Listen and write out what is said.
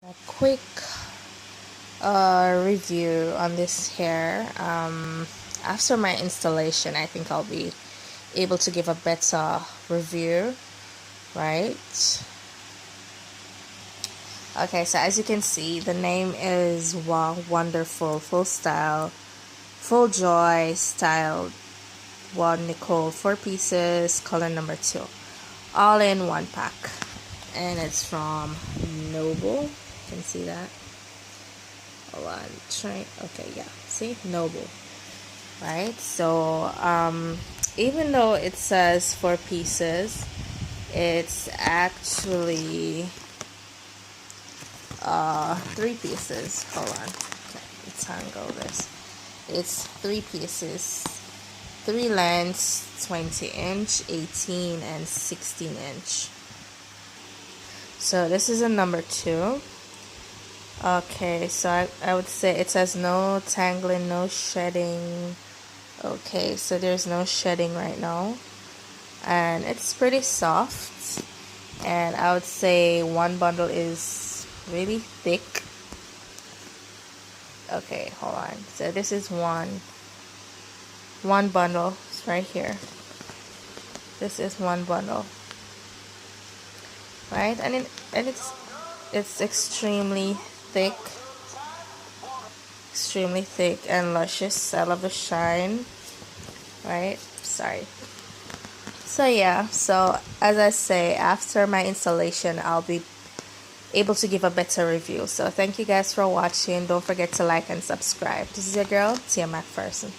A quick review on this hair. After my installation, I think I'll be able to give a better review, right? Okay, so as you can see, the name is Wow Wonderful Full Style Full Joy Style One Nicole 4 pieces, color number 2, all in one pack, and it's from Noble. You can see that. Hold on, okay, yeah, see, Noble, right? So even though it says 4 pieces, it's actually 3 pieces. Hold on, okay, let's tangle this. It's 3 pieces, 3 lengths, 20-inch, 18 and 16-inch. So this is a number 2. Okay, so I would say it says no tangling, no shedding. Okay, so there's no shedding right now, and it's pretty soft, and I would say one bundle is really thick. Okay, hold on. So this is one bundle. It's right here. This is one bundle, right? And it's extremely thick and luscious. I love the shine, right? Sorry. So yeah, so as I say, after my installation, I'll be able to give a better review. So thank you guys for watching. Don't forget to like and subscribe. This is your girl, Tia McPherson.